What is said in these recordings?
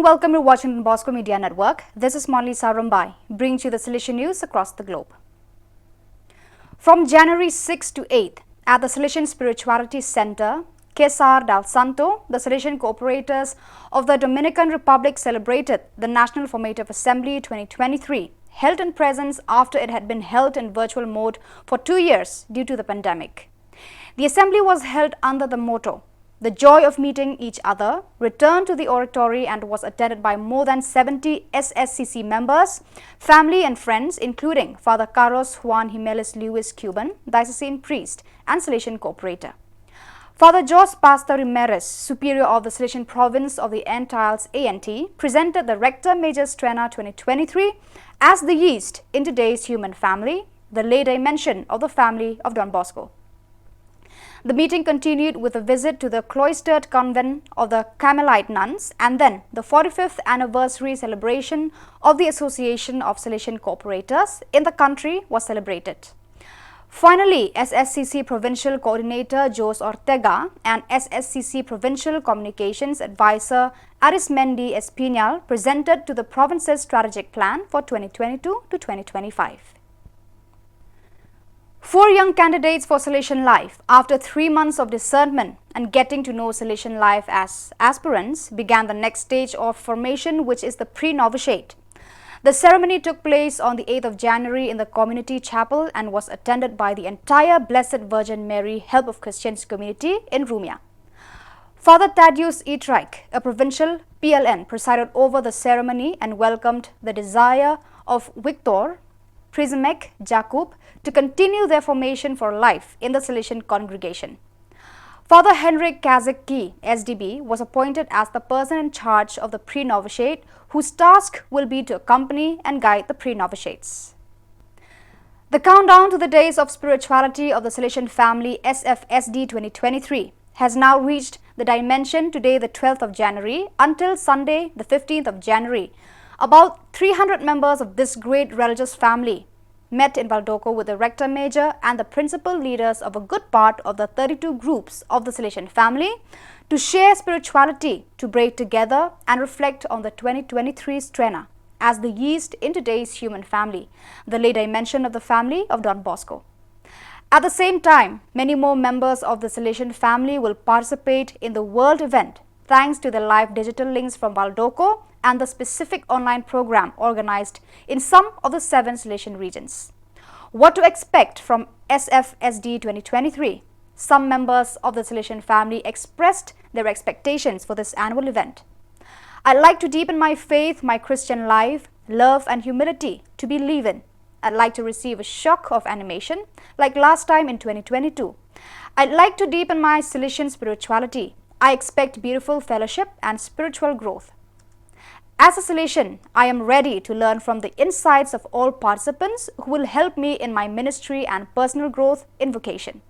welcome to watching Don Bosco Media Network. This is Monli Sarumbai, bringing you the Salesian news across the globe. From January 6 to 8, at the Salesian Spirituality Center, Quesar del Santo, the Salesian Cooperators of the Dominican Republic celebrated the National Formative Assembly 2023, held in presence after it had been held in virtual mode for 2 years due to the pandemic. The assembly was held under the motto, "The joy of meeting each other," returned to the oratory and was attended by more than 70 SSCC members, family and friends, including Father Carlos Juan Jimenez Lewis Cuban, diocesan priest and Salesian cooperator. Father Jos Pastor Ramirez, superior of the Salesian province of the Antilles ANT, presented the Rector Major Strena 2023 as the yeast in today's human family, the lay dimension of the family of Don Bosco. The meeting continued with a visit to the cloistered convent of the Carmelite nuns, and then the 45th anniversary celebration of the Association of Salesian Cooperators in the country was celebrated. Finally, SSCC Provincial Coordinator Jose Ortega and SSCC Provincial Communications Advisor Arismendi Espinal presented to the province's strategic plan for 2022 to 2025. 4 young candidates for Salesian life, after 3 months of discernment and getting to know Salesian life as aspirants, began the next stage of formation, which is the pre-novitiate. The ceremony took place on the 8th of January in the community chapel and was attended by the entire Blessed Virgin Mary Help of Christians community in Rumia. Father Thaddeus Etrike, a provincial PLN, presided over the ceremony and welcomed the desire of Victor Prizemek Jakub to continue their formation for life in the Salesian congregation. Father Henrik Kazicki, SDB, was appointed as the person in charge of the pre-novitiate, whose task will be to accompany and guide the pre-novitiates. The countdown to the days of spirituality of the Salesian family SFSD 2023 has now reached the dimension today, the 12th of January, until Sunday, the 15th of January. About 300 members of this great religious family met in Valdoco with the Rector Major and the principal leaders of a good part of the 32 groups of the Salesian family to share spirituality, to break together and reflect on the 2023 Strena as the yeast in today's human family, the lay dimension of the family of Don Bosco. At the same time, many more members of the Salesian family will participate in the world event thanks to the live digital links from Valdoco and the specific online program organized in some of the 7 Salesian regions. What to expect from SFSD 2023? Some members of the Salesian family expressed their expectations for this annual event. "I'd like to deepen my faith, my Christian life, love and humility to believe in. I'd like to receive a shock of animation like last time in 2022. I'd like to deepen my Salesian spirituality. I expect beautiful fellowship and spiritual growth. As a Salesian, I am ready to learn from the insights of all participants who will help me in my ministry and personal growth in vocation."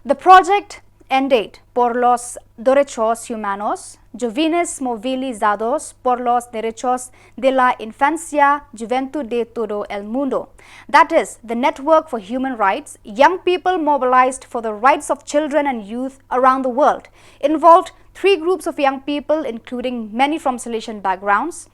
The project ended por los derechos humanos, jóvenes movilizados por los derechos de la infancia, juventud de todo el mundo. That is, the Network for Human Rights, young people mobilized for the rights of children and youth around the world, involved 3 groups of young people, including many from Salesian backgrounds,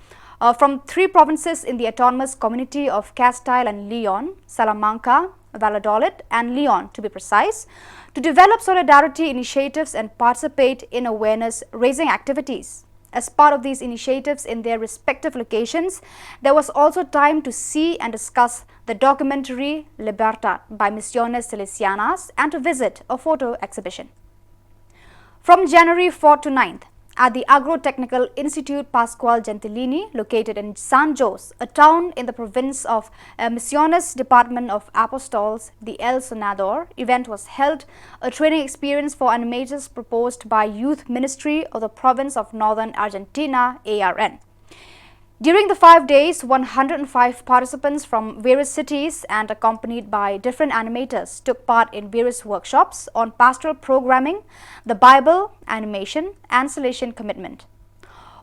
from 3 provinces in the autonomous community of Castile and Leon, Salamanca, Valladolid and Leon to be precise, to develop solidarity initiatives and participate in awareness-raising activities. As part of these initiatives in their respective locations, there was also time to see and discuss the documentary Libertad by Misiones Salesianas and to visit a photo exhibition. From January 4 to 9th, at the Agro-Technical Institute Pascual Gentilini, located in San Jose, a town in the province of Misiones Department of Apostols, the El Sonador, event was held, a training experience for animators proposed by Youth Ministry of the province of Northern Argentina, ARN. During the 5 days, 105 participants from various cities and accompanied by different animators took part in various workshops on pastoral programming, the Bible, animation and Salesian commitment.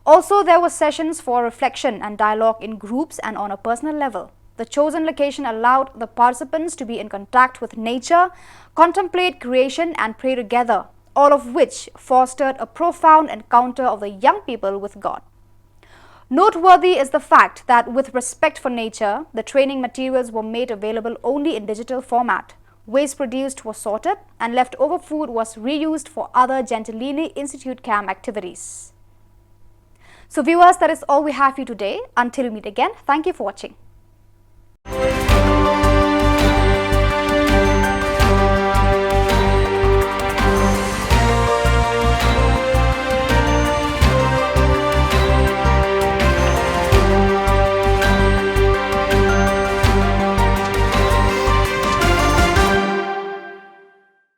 Also, there were sessions for reflection and dialogue in groups and on a personal level. The chosen location allowed the participants to be in contact with nature, contemplate creation and pray together, all of which fostered a profound encounter of the young people with God. Noteworthy is the fact that with respect for nature, the training materials were made available only in digital format. Waste produced was sorted and leftover food was reused for other Gentilini Institute camp activities. So viewers, that is all we have for you today. Until we meet again, thank you for watching.